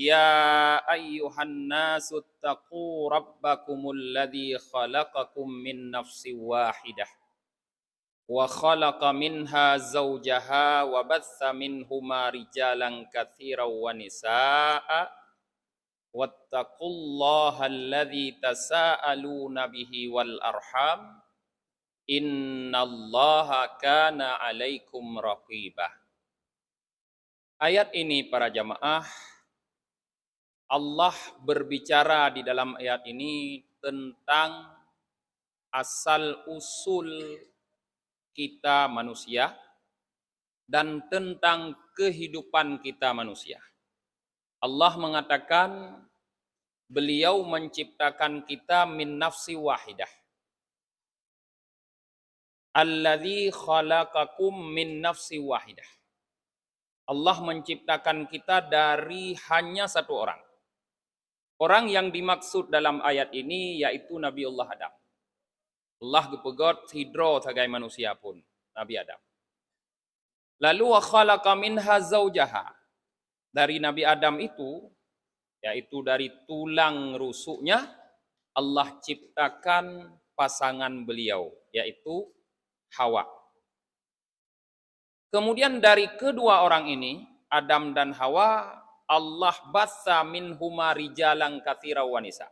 يا أيها الناس اتقوا ربكم الذي خلقكم من نفس واحدة وخلق منها زوجها وبث منهما رجالا كثيرا ونساء واتقوا الله الذي تساءلون به والأرحام إن الله كان عليكم رقيبا. Ayat ini para jamaah, Allah berbicara di dalam ayat ini tentang asal usul kita manusia dan tentang kehidupan kita manusia. Allah mengatakan beliau menciptakan kita min nafsi wahidah. Alladzi khalaqakum min nafsi wahidah. Allah menciptakan kita dari hanya satu orang. Orang yang dimaksud dalam ayat ini yaitu Nabiullah Adam. Allah gepegot hidro sebagai manusia pun, Nabi Adam. Lalu wa khalaqa minha zaujaha. Dari Nabi Adam itu, yaitu dari tulang rusuknya, Allah ciptakan pasangan beliau, yaitu Hawa. Kemudian dari kedua orang ini, Adam dan Hawa, Allah bassa minhuma rijalan katsira wa nisa.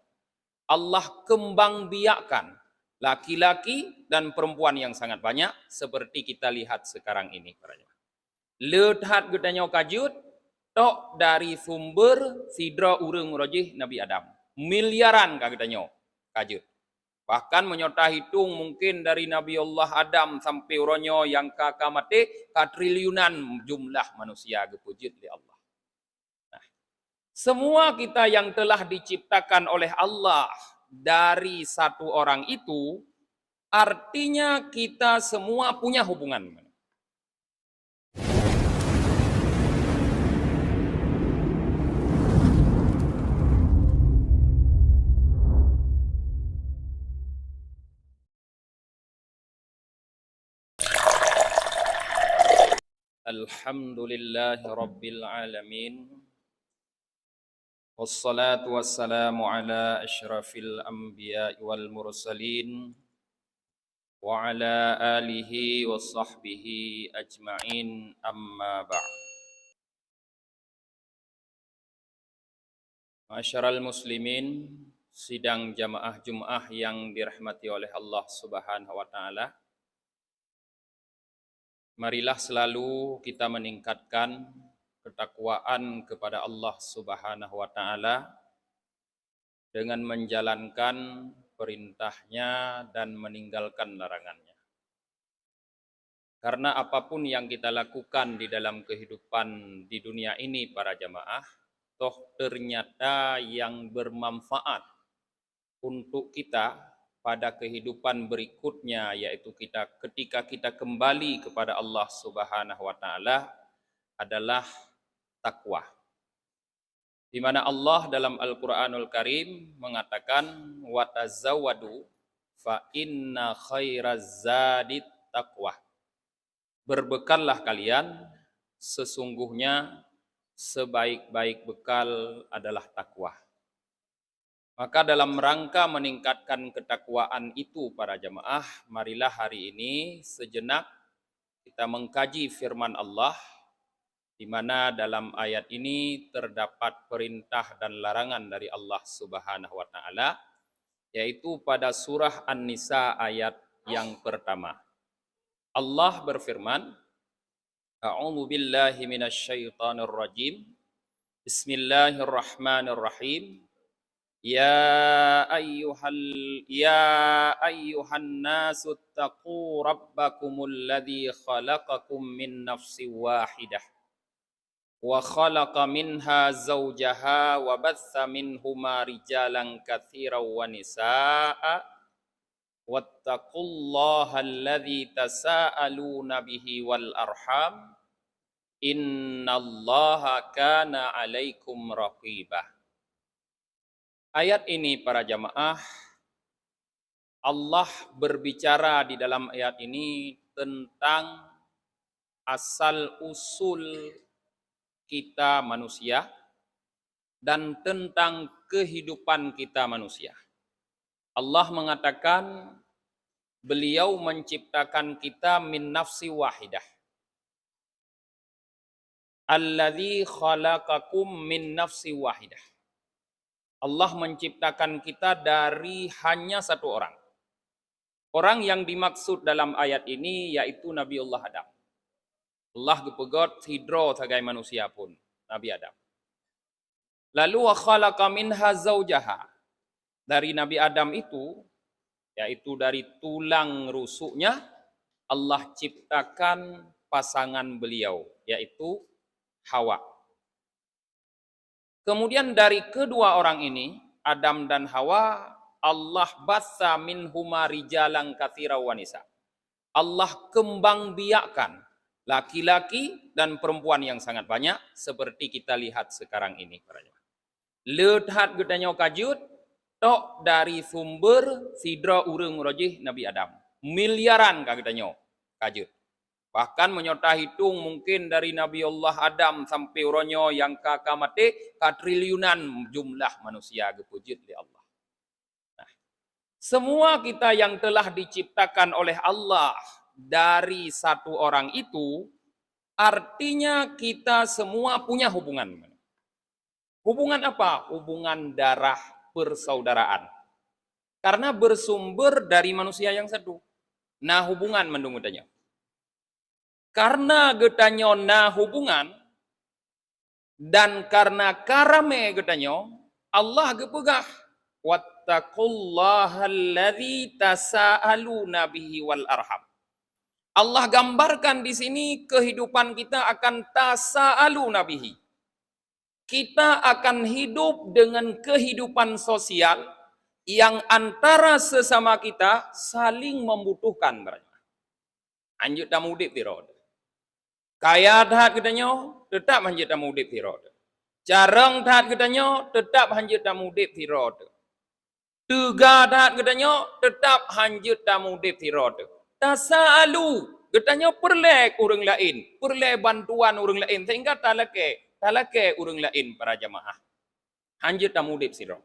Allah kembang biakkan laki-laki dan perempuan yang sangat banyak seperti kita lihat sekarang ini. Lihat gedanya kajut tok dari sumber sidra urang rojih Nabi Adam. Miliaran gedanya kajut. Bahkan menyota hitung mungkin dari Nabi Allah Adam sampai uronyo yang kakamate katriliunan jumlah manusia gepujit oleh Allah. Nah, semua kita yang telah diciptakan oleh Allah dari satu orang itu, artinya kita semua punya hubungan. Alhamdulillahi Rabbil Alamin. Wassalatu wassalamu ala asyrafil anbiya wal mursalin wa ala alihi wa sahbihi ajma'in amma ba'd. Masyaral muslimin, sidang jamaah Jum'ah yang dirahmati oleh Allah Subhanahu wa taala. Marilah selalu kita meningkatkan ketakwaan kepada Allah Subhanahu wa taala dengan menjalankan perintahnya dan meninggalkan larangannya. Karena apapun yang kita lakukan di dalam kehidupan di dunia ini para jamaah, toh ternyata yang bermanfaat untuk kita pada kehidupan berikutnya, yaitu ketika kita kembali kepada Allah Subhanahu wa taala adalah takwa. Di mana Allah dalam Al-Qur'anul Karim mengatakan wa tazawwadu fa inna khairaz zadit taqwa. Berbekallah kalian, sesungguhnya sebaik-baik bekal adalah takwa. Maka dalam rangka meningkatkan ketakwaan itu para jamaah, marilah hari ini sejenak kita mengkaji firman Allah, di mana dalam ayat ini terdapat perintah dan larangan dari Allah Subhanahu wa taala, yaitu pada surah An-Nisa ayat yang pertama. Allah berfirman, A'udzu billahi minasyaitonir rajim. Bismillahirrahmanirrahim. Ya ayyuhan nasu taqu rabbakumul ladzi khalaqakum min nafsin wahidah wa khalaqa minha zawjaha wa batsa minhuma rijalan katsiran wa nisaa'a wattaqullaha alladzi tasaaluna bihi wal arham innallaha kana 'alaikum raqibah. Ayat ini para jamaah, Allah berbicara di dalam ayat ini tentang asal usul kita manusia dan tentang kehidupan kita manusia. Allah mengatakan beliau menciptakan kita min nafsi wahidah. Alladzi khalaqakum min nafsi wahidah. Allah menciptakan kita dari hanya satu orang. Orang yang dimaksud dalam ayat ini yaitu Nabiullah Adam. Allah gepegot hidro sebagai manusia pun, Nabi Adam. Lalu wa khalaqa minha zaujaha. Dari Nabi Adam itu, yaitu dari tulang rusuknya, Allah ciptakan pasangan beliau, yaitu Hawa. Kemudian dari kedua orang ini, Adam dan Hawa, Allah bassa minhuma rijalan katsira wa nisa. Allah kembang biakkan laki-laki dan perempuan yang sangat banyak seperti kita lihat sekarang ini. Lehat gedanya kajut tok dari sumber sidra urang rojih Nabi Adam. Miliaran kagetanya kajut. Bahkan menyota hitung mungkin dari Nabi Allah Adam sampai uronyo yang kakamate katriliunan jumlah manusia gepujud oleh Allah. Nah, semua kita yang telah diciptakan oleh Allah dari satu orang itu, artinya kita semua punya hubungan. Hubungan apa? Hubungan darah persaudaraan. Karena bersumber dari manusia yang satu. Nah hubungan mendung-mendungnya. Karena getanyo na hubungan dan karena karame getanyo Allah gepegah wattaqullahal tasaaluna bihi wal arham. Allah gambarkan di sini kehidupan kita akan tasaaluna bihi. Kita akan hidup dengan kehidupan sosial yang antara sesama kita saling membutuhkan. Anjut tamu udip tirod. Kaya tahat kedanyo tetap hanjut tamu udip tirod. Jarang tahat kedanyo tetap hanjut tamu udip tirod. Tega tahat kedanyo tetap hanjut tamu udip tirod. Tasaalu kedanyo perlek urang lain, perlek bantuan urang lain sehingga talake urang lain para jamaah. Hanjut tamu udip siro.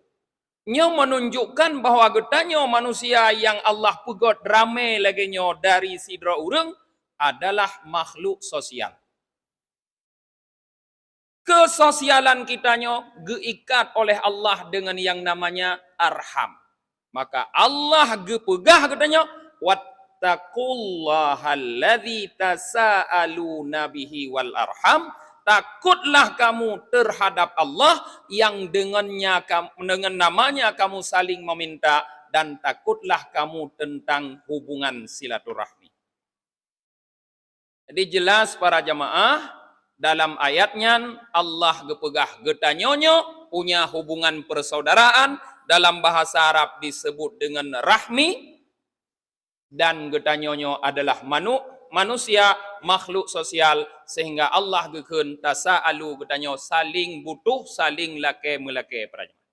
Nyo menunjukkan bahwa getanyo manusia yang Allah pegot rame lagi nyo dari sidra urang adalah makhluk sosial. Kesosialan kitanya geikat oleh Allah dengan yang namanya arham. Maka Allah gepegah katanya wattaqullahalladzi tasaaluna bihi wal arham. Takutlah kamu terhadap Allah yang dengan namanya kamu saling meminta, dan takutlah kamu tentang hubungan silaturahmi. Jadi jelas para jamaah, dalam ayatnya Allah gepegah getanyonyo punya hubungan persaudaraan, dalam bahasa Arab disebut dengan rahmi, dan getanyonyo adalah manusia, makhluk sosial, sehingga Allah gekeun tasaalu getanyo saling butuh, saling lake melake para jemaah.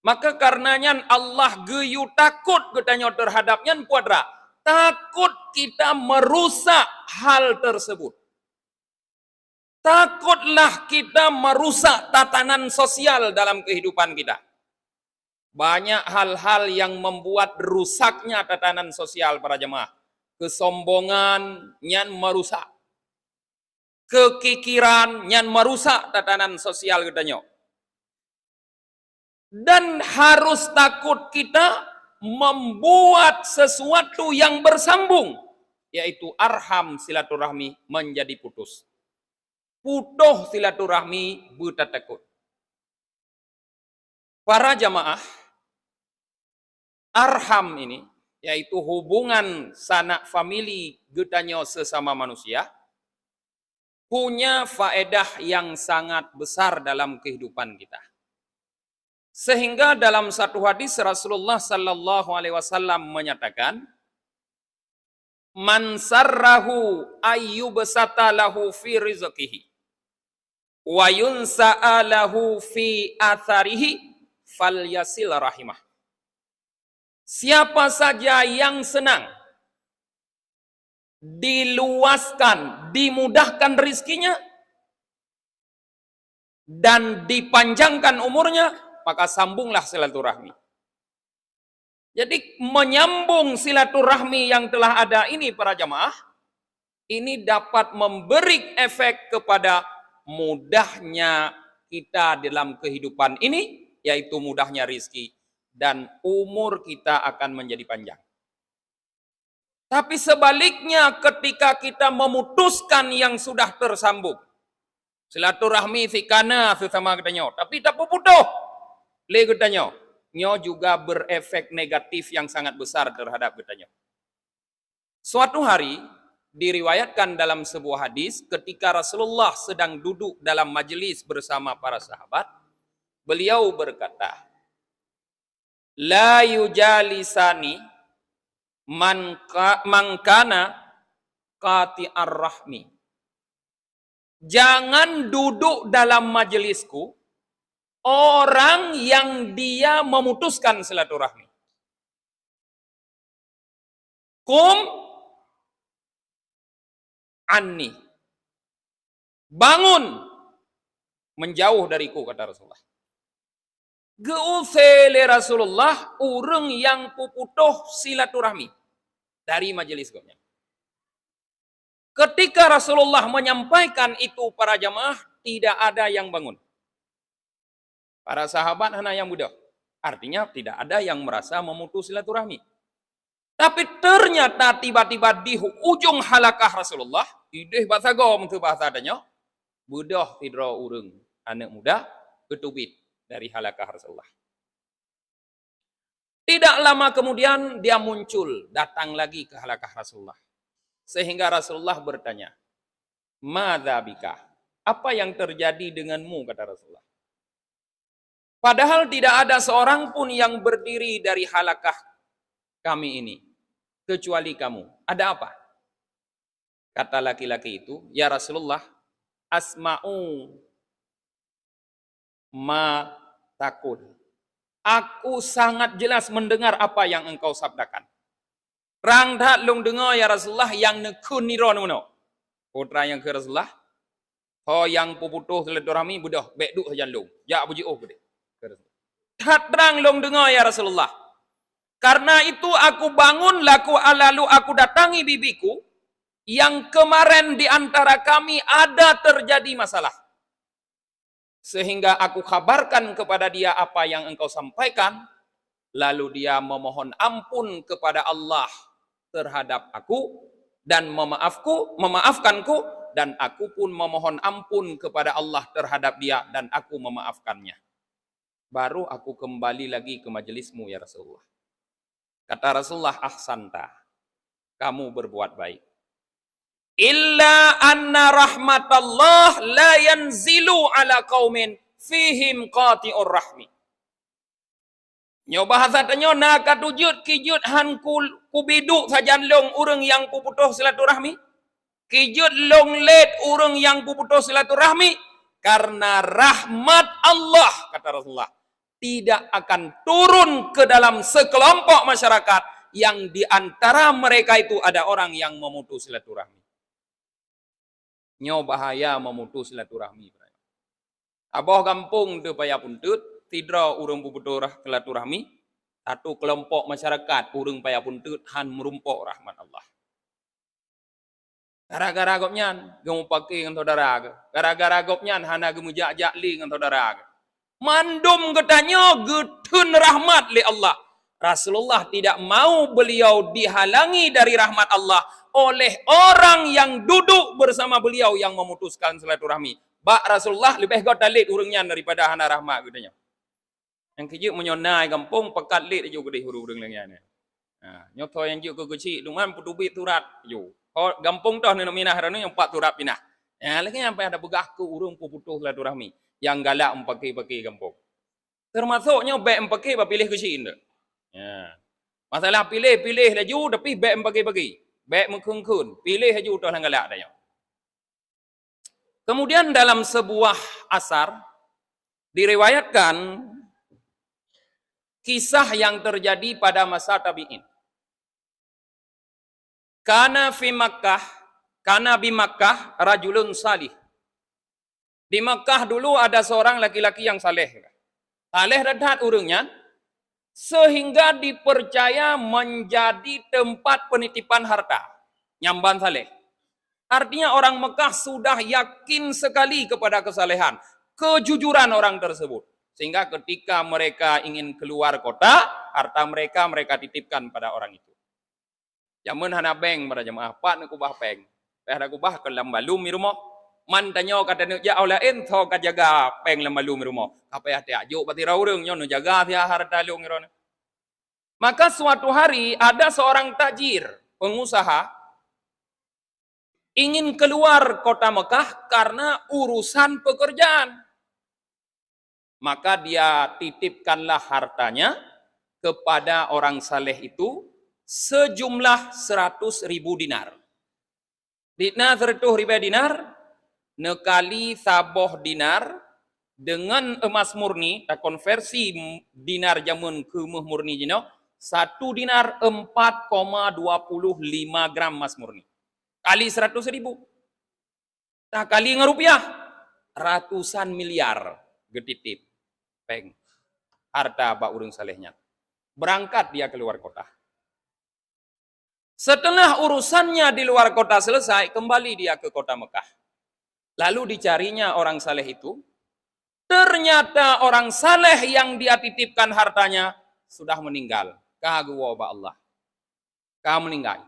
Maka karenanya Allah geyu takut getanyo terhadapnya puadra. Takut kita merusak hal tersebut. Takutlah kita merusak tatanan sosial dalam kehidupan kita. Banyak hal-hal yang membuat rusaknya tatanan sosial para jemaah. Kesombongan nyan merusak. Kekikiran nyan merusak tatanan sosial katanya. Dan harus takut kita membuat sesuatu yang bersambung, yaitu arham silaturahmi menjadi putus. Putuh silaturahmi buta takut. Para jamaah, arham ini yaitu hubungan sanak famili getanyo sesama manusia, punya faedah yang sangat besar dalam kehidupan kita. Sehingga dalam satu hadis Rasulullah sallallahu alaihi wasallam menyatakan, man sarrahu ayyubsata lahu fi rizqihi wa yunsa'a lahu fi atharihi falyasil rahimah. Siapa saja yang senang diluaskan, dimudahkan rizkinya, dan dipanjangkan umurnya, maka sambunglah silaturahmi. Jadi menyambung silaturahmi yang telah ada ini para jamaah, ini dapat memberi efek kepada mudahnya kita dalam kehidupan ini, yaitu mudahnya rizki, dan umur kita akan menjadi panjang. Tapi sebaliknya ketika kita memutuskan yang sudah tersambung, silaturahmi fikana sesama katanya, tapi tak putuh, le katanya, nyo juga berefek negatif yang sangat besar terhadap katanya. Suatu hari diriwayatkan dalam sebuah hadis ketika Rasulullah sedang duduk dalam majelis bersama para sahabat, beliau berkata, la yujalisani man kana qati'ar rahmi. Jangan duduk dalam majelisku orang yang dia memutuskan silaturahmi. Kum anni. Bangun menjauh dariku, kata Rasulullah. Geusele Rasulullah urang yang puputuh silaturahmi dari majelis kami. Ketika Rasulullah menyampaikan itu para jamaah, tidak ada yang bangun. Para sahabat hanya yang muda. Artinya tidak ada yang merasa memutus silaturahmi. Tapi ternyata tiba-tiba di ujung halakah Rasulullah, ideh bahasa gom tu bahasa adanya, budah tidra urang anak muda ketubit dari halakah Rasulullah. Tidak lama kemudian dia muncul, datang lagi ke halakah Rasulullah. Sehingga Rasulullah bertanya, "Madza bika?" Apa yang terjadi denganmu, kata Rasulullah. Padahal tidak ada seorang pun yang berdiri dari halakah kami ini, kecuali kamu. Ada apa? Kata laki-laki itu, "Ya Rasulullah, asma'u ma takul." Aku sangat jelas mendengar apa yang engkau sabdakan. Rang dak long dengar ya Rasulullah yang nekun ni rono. Putra yang ke Rasulullah, ho yang puputuh silaturahmi budah bekduk hajan long. Ja puji oh gede. Tak terang long dengar ya Rasulullah. Karena itu aku bangun lalu aku datangi bibiku yang kemarin di antara kami ada terjadi masalah. Sehingga aku kabarkan kepada dia apa yang engkau sampaikan, lalu dia memohon ampun kepada Allah terhadap aku dan memaafkanku, dan aku pun memohon ampun kepada Allah terhadap dia dan aku memaafkannya. Baru aku kembali lagi ke majelismu ya Rasulullah. Kata Rasulullah, ahsanta, kamu berbuat baik. Illa anna rahmatallah la yanzilu ala qaumin fihim qati'ur rahmi. Nyo bahasa tanyo nak katujud kijud han kubiduk sajan long urang yang puputuh silaturahmi. Kijud long let urang yang puputuh silaturahmi karena rahmat Allah, kata Rasulullah, tidak akan turun ke dalam sekelompok masyarakat yang di antara mereka itu ada orang yang memutus silaturahmi. Nyo bahaya memutus silaturahmi. Abah kampung tu payah puntut, tidra urang puputuh silaturahmi, satu kelompok masyarakat urang payah puntut han merumpok rahmat Allah. Gara-gara gopnyan gemu pake dengan saudara. Gara-gara gopnyan hana gemu jak-jak li dengan saudara. Mandum katanya getun rahmat li Allah. Rasulullah tidak mau beliau dihalangi dari rahmat Allah oleh orang yang duduk bersama beliau yang memutuskan silaturahmi. Bak Rasulullah lebih got dalit urangnya daripada hana rahmat katanya. Yang kejut menyonai kampung pekat lit juga di hurung lagi ni. Nyoto yang juk ke kecil luman putubit turat yo. Oh kampung toh ni minah ranu yang 4 turat pinah. Lagi sampai ada begah ke urung puputuh silaturahmi yang galak empaki-paki kampung. Termasuknya baik empaki ba pilih kecil dak. Masalah pilih laju tapi baik empaki-paki. Baik mengkun-kun, pilih laju toh lang galak dah. Kemudian dalam sebuah asar diriwayatkan kisah yang terjadi pada masa tabi'in. Kana bi Makkah rajulun salih. Di Mekah dulu ada seorang laki-laki yang saleh. Saleh dadat urangnya, sehingga dipercaya menjadi tempat penitipan harta. Nyamban saleh. Artinya orang Mekah sudah yakin sekali kepada kesalehan, kejujuran orang tersebut. Sehingga ketika mereka ingin keluar kota, harta mereka titipkan pada orang itu. Jaman hana bank pada jemaah, pak nak kubah bank. Pada kubah ke dalam balum di rumah. Man tanyo kata nak ya aulain tho ka jaga bank dalam balum di rumah. Apa ya tak ajuk pati raurung nyo nu jaga dia harta lu ngiron. Maka suatu hari ada seorang tajir, pengusaha, ingin keluar kota Mekah karena urusan pekerjaan. Maka dia titipkanlah hartanya kepada orang saleh itu sejumlah 100.000 dinar. Dina 100.000 dinar, nekali saboh dinar dengan emas murni, tak konversi dinar jamun ke murni jino, 1 dinar 4,25 gram emas murni. Kali 100.000. Tak kali rupiah, ratusan miliar getitip. Peng. Harta bak urang salehnya. Berangkat dia keluar kota. Setelah urusannya di luar kota selesai, kembali dia ke kota Mekah. Lalu dicarinya orang saleh itu. Ternyata orang saleh yang dia titipkan hartanya sudah meninggal. Kagwa Allah. Kau meninggal.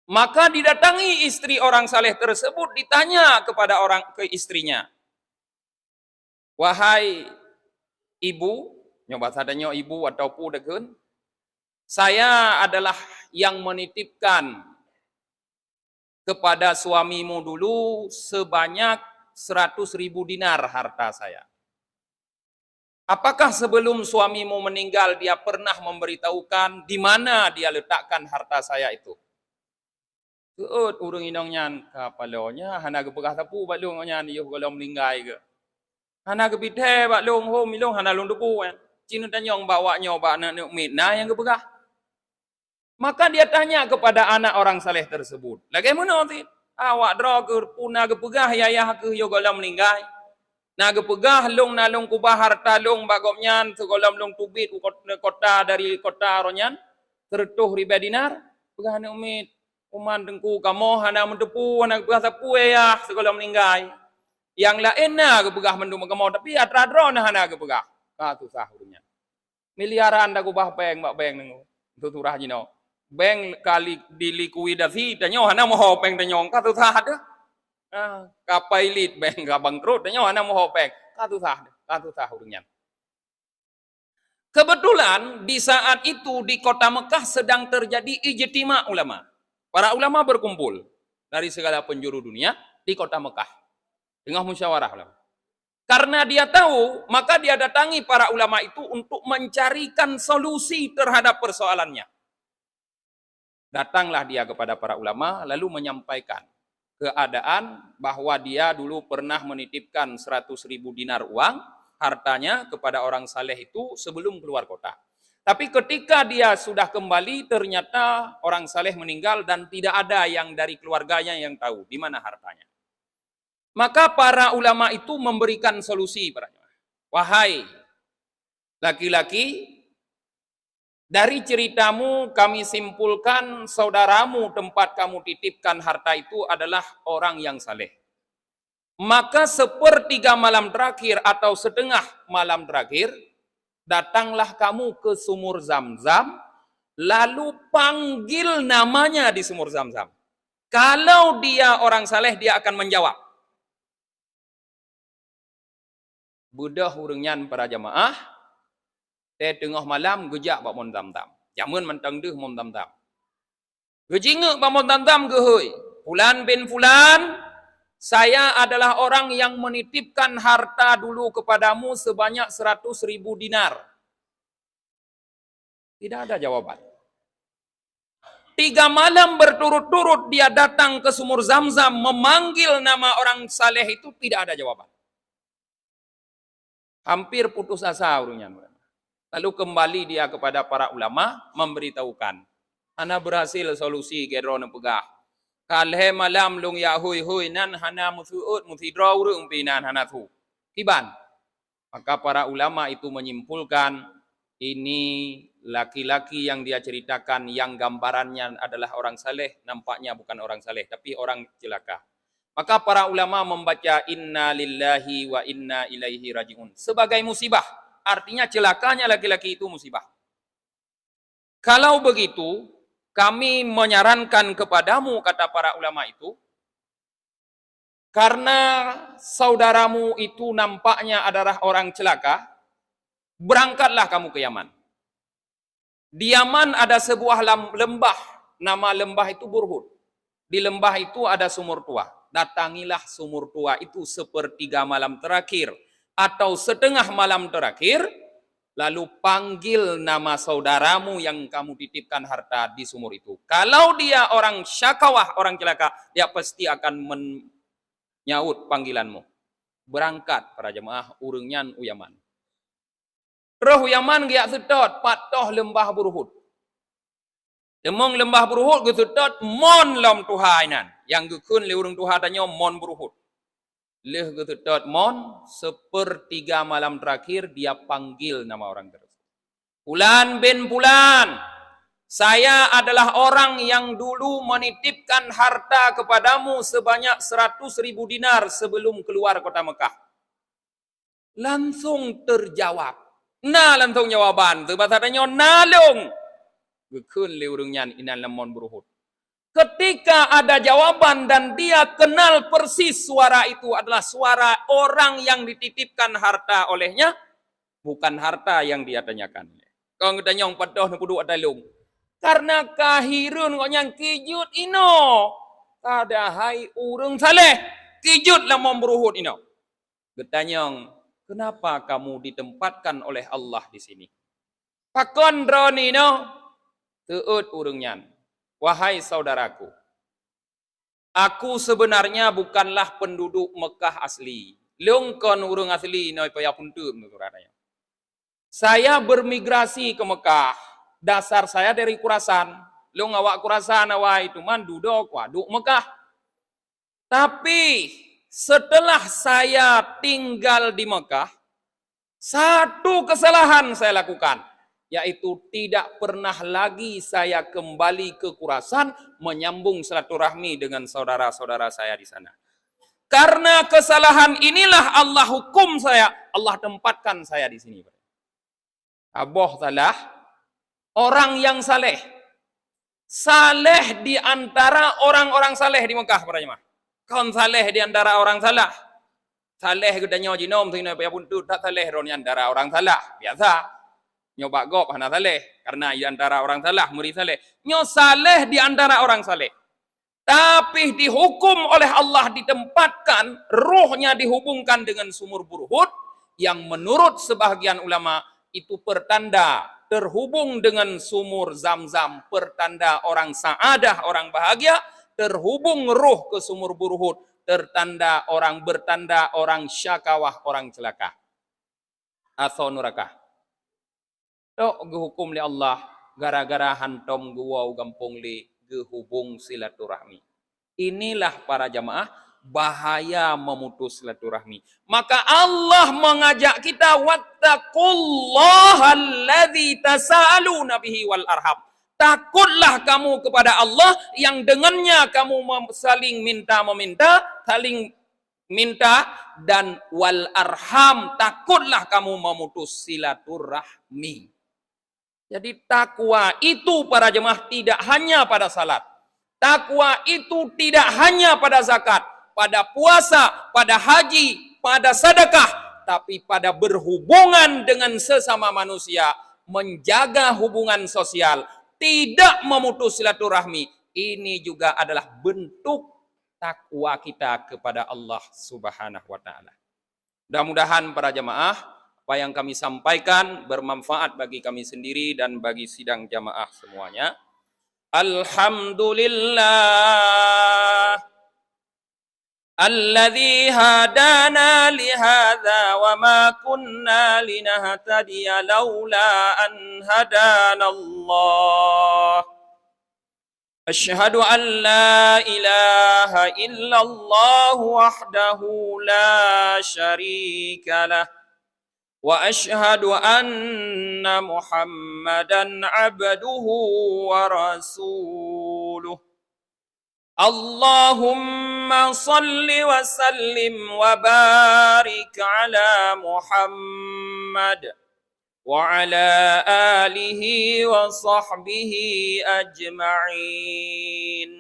Maka didatangi istri orang saleh tersebut, ditanya kepada ke istrinya. Wahai ibu, nyoba sadanya ibu atau pu degen, saya adalah yang menitipkan kepada suamimu dulu sebanyak 100.000 dinar harta saya. Apakah sebelum suamimu meninggal dia pernah memberitahukan di mana dia letakkan harta saya itu? Keut urang inong nyan kapalonya hana gepegah tapu balung nyan yo kalau meninggal ke. Hana gepite balung ho milong hana lung depu kan. Cina tanyong bawa nyoba nak mitna yang gepegah. Maka dia tanya kepada anak orang saleh tersebut. Bagaimana nanti? Awak dra ke puna gepegah yayah ke yo kalau meninggal. Na gepegah long na long kubah harta long bagom nyan segolam long tubit kota dari kota ronyan 100.000 dinar. Pegah nak mit uman dengku kamu hana mendepu hana gepegah sapu ya sekolah meninggal. Yang lain na gepegah mendum kamu tapi atradro na hana gepegah. Ka susah urangnya. Miliaran dah gubah bank mak bank nengu. Tuturah jino. Bank kali dilikuidasi tanyo hana moho bank tanyo ka susah ada. Kapai lit bank ka bangkrut tanyo hana moho bank. Ka susah urangnya. Kebetulan di saat itu di kota Mekah sedang terjadi ijtima ulama. Para ulama berkumpul dari segala penjuru dunia di kota Mekah. Tengah musyawarah ulama. Karena dia tahu, maka dia datangi para ulama itu untuk mencarikan solusi terhadap persoalannya. Datanglah dia kepada para ulama, lalu menyampaikan keadaan bahwa dia dulu pernah menitipkan 100.000 dinar uang, hartanya kepada orang saleh itu sebelum keluar kota. Tapi ketika dia sudah kembali, ternyata orang saleh meninggal dan tidak ada yang dari keluarganya yang tahu di mana hartanya. Maka para ulama itu memberikan solusi padanya. Wahai laki-laki, dari ceritamu kami simpulkan saudaramu tempat kamu titipkan harta itu adalah orang yang saleh. Maka 1/3 malam terakhir atau setengah malam terakhir, datanglah kamu ke sumur Zam-Zam, lalu panggil namanya di sumur Zam-Zam. Kalau dia orang saleh, dia akan menjawab. Budah urangnya para jamaah, tengah malam gejak bak mon Zam-Zam. Jamun mentang deh mon Zam-Zam. Gejingek bak mon Zam-Zam gehoi. Fulan bin Fulan, saya adalah orang yang menitipkan harta dulu kepadamu sebanyak 100.000 dinar. Tidak ada jawaban. 3 malam berturut-turut dia datang ke sumur Zam-Zam memanggil nama orang saleh itu, tidak ada jawaban. Hampir putus asa urungnya. Lalu kembali dia kepada para ulama memberitahukan. Ana berhasil solusi gedro pegah. Kalhe malam lung ya hui nan hana musuut musidra urung pinan hana tu. Kiban. Maka para ulama itu menyimpulkan ini laki-laki yang dia ceritakan yang gambarannya adalah orang saleh, nampaknya bukan orang saleh tapi orang celaka. Maka para ulama membaca inna lillahi wa inna ilaihi rajiun sebagai musibah. Artinya celakanya laki-laki itu musibah. Kalau begitu, kami menyarankan kepadamu, kata para ulama itu, karena saudaramu itu nampaknya adalah orang celaka, berangkatlah kamu ke Yaman. Di Yaman ada sebuah lembah, nama lembah itu Burhud. Di lembah itu ada sumur tua. Datangilah sumur tua itu sepertiga malam terakhir atau setengah malam terakhir, lalu panggil nama saudaramu yang kamu titipkan harta di sumur itu. Kalau dia orang syakawah, orang celaka, dia pasti akan menyaut panggilanmu. Berangkat para jemaah urungnyan Yaman. Roh Yaman giak sedot patoh lembah Burhud. Demong lembah Burhud ge sedot mon lom tuhainan. Yang gekun le urung tuha tanya mon Burhud. Leh ge sedot mon sepertiga malam terakhir dia panggil nama orang tersebut. Fulan bin Fulan, saya adalah orang yang dulu menitipkan harta kepadamu sebanyak 100.000 dinar sebelum keluar kota Mekah. Langsung terjawab. Nah langsung jawaban tu bahasa tanya nalung. Gekun le urungnyan inan lemon Burhud. Ketika ada jawaban dan dia kenal persis suara itu adalah suara orang yang dititipkan harta olehnya, bukan harta yang dia tanyakan. Kau tanya yang padoh nukudu adalung. Karena kahirun kau yang kijut ino. Kadahai urung saleh. Kijut lemon Burhud ino. Getanyong, kenapa kamu ditempatkan oleh Allah di sini? Pakon droni no. Teut urungnyan. Wahai saudaraku. Aku sebenarnya bukanlah penduduk Mekah asli. Leung kon urung asli no paya puntum nuturanya. Saya bermigrasi ke Mekah. Dasar saya dari Khurasan. Leung awak Khurasan awak itu man duduk waduk Mekah. Tapi setelah saya tinggal di Mekah, satu kesalahan saya lakukan, yaitu tidak pernah lagi saya kembali ke Khurasan menyambung silaturahmi dengan saudara-saudara saya di sana. Karena kesalahan inilah Allah hukum saya, Allah tempatkan saya di sini. Aboh salah, orang yang saleh. Saleh di antara orang-orang saleh di Mekah para jemaah. Kaum saleh di antara orang salah. Saleh gedanya jinom sing payah puntut tak saleh ron antara orang salah. Biasa. Nyoba gop hana saleh karena di antara orang salah murid saleh. Nyo saleh di antara orang saleh. Tapi dihukum oleh Allah ditempatkan ruhnya dihubungkan dengan sumur Burhud yang menurut sebahagian ulama itu pertanda terhubung dengan sumur Zam-Zam, pertanda orang saadah, orang bahagia, terhubung ruh ke sumur Burhud, bertanda orang syakawah, orang celaka. Atau neraka. Tok gehukum li Allah gara-gara hantom guwau gampung li gehubung silaturahmi. Inilah para jamaah bahaya memutus silaturahmi. Maka Allah mengajak kita wattaqullaha alladzi tasaaluna bihi wal arham. Takutlah kamu kepada Allah yang dengannya kamu saling minta-meminta, saling minta dan wal arham, takutlah kamu memutus silaturahmi. Jadi takwa itu para jemaah tidak hanya pada salat. Takwa itu tidak hanya pada zakat, pada puasa, pada haji, pada sedekah, tapi pada berhubungan dengan sesama manusia, menjaga hubungan sosial, tidak memutus silaturahmi. Ini juga adalah bentuk takwa kita kepada Allah Subhanahu wa taala. Mudah-mudahan para jemaah apa yang kami sampaikan bermanfaat bagi kami sendiri dan bagi sidang jamaah semuanya. Alhamdulillah alladzi hadana li hadza wa ma kunna linahtadiya laula an hadana Allah. أشهد أن لا إله إلا الله وحده لا شريك له وأشهد أن محمدا عبده ورسوله اللهم صل وسلم وبارك على محمد وعلى آله وصحبه أجمعين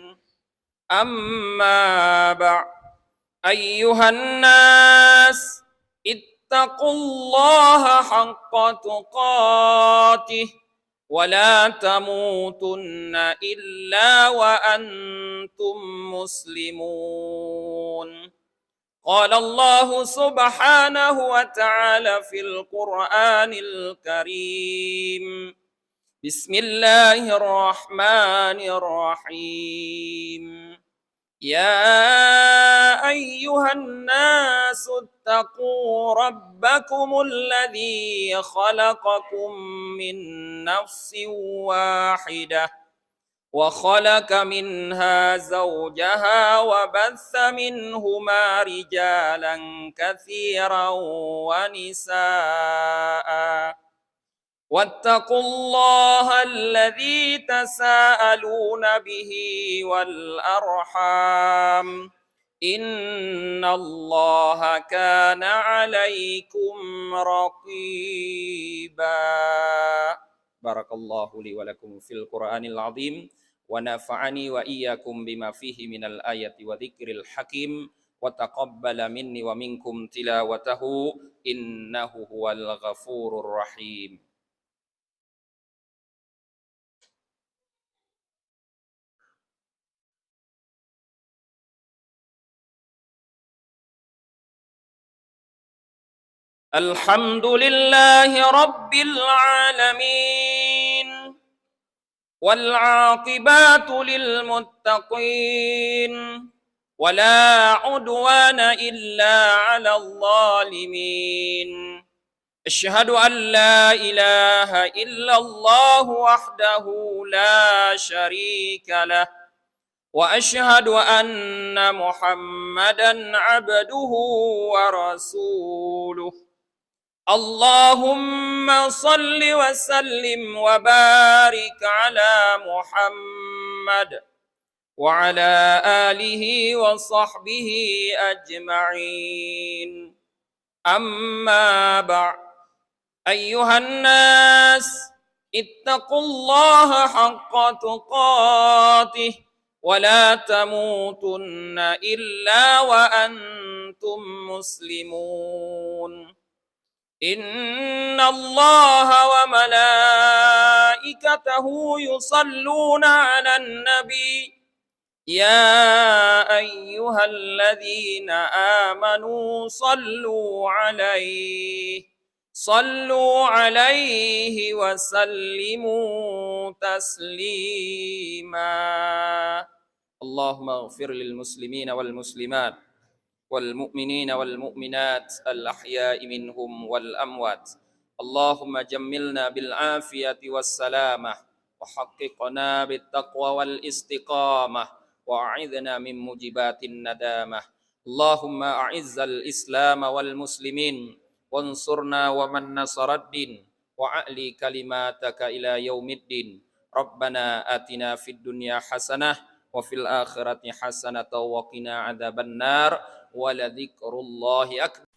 أما بعد أيها الناس اتقوا الله حق تقاته ولا تموتن إلا وأنتم مسلمون قال الله سبحانه وتعالى في القرآن الكريم بسم الله الرحمن الرحيم يا أيها الناس اتقوا ربكم الذي خلقكم من نفس واحدة وخلق منها زوجها وبث منهما رجالا كثيرا ونساء واتقوا الله الذي تساءلون به والأرحام إن الله كان عليكم رقيبا بارك الله لي ولكم في القرآن العظيم ونفعني وإياكم بما فيه من الآية وذكر الحكيم وتقبل مني ومنكم تلاوته إنه هو الغفور الرحيم الحمد لله رب العالمين والعاقبات للمتقين ولا عدوان إلا على الظالمين أشهد أن لا إله إلا الله وحده لا شريك له وأشهد أن محمدا عبده ورسوله اللهم صل وسلم وبارك على محمد وعلى آله وصحبه أجمعين أما بعد أيها الناس اتقوا الله حق تقاته ولا تموتن إلا وأنتم مسلمون إن الله وملائكته يصلون على النبي يا أيها الذين آمنوا صلوا عليه وسلموا تسليما اللهم اغفر للمسلمين والمسلمات والمؤمنين والمؤمنات الأحياء منهم والأموات اللهم جملنا بالعافية والسلامة وحققنا بالتقوى والاستقامة وأعذنا من موجبات الندامة اللهم أعز الإسلام والمسلمين وانصرنا ومن نصر الدين وأعلي كلماتك إلى يوم الدين ربنا آتنا في الدنيا حسنة وفي الآخرة حسنة وقنا عذاب النار ولذكر الله أكبر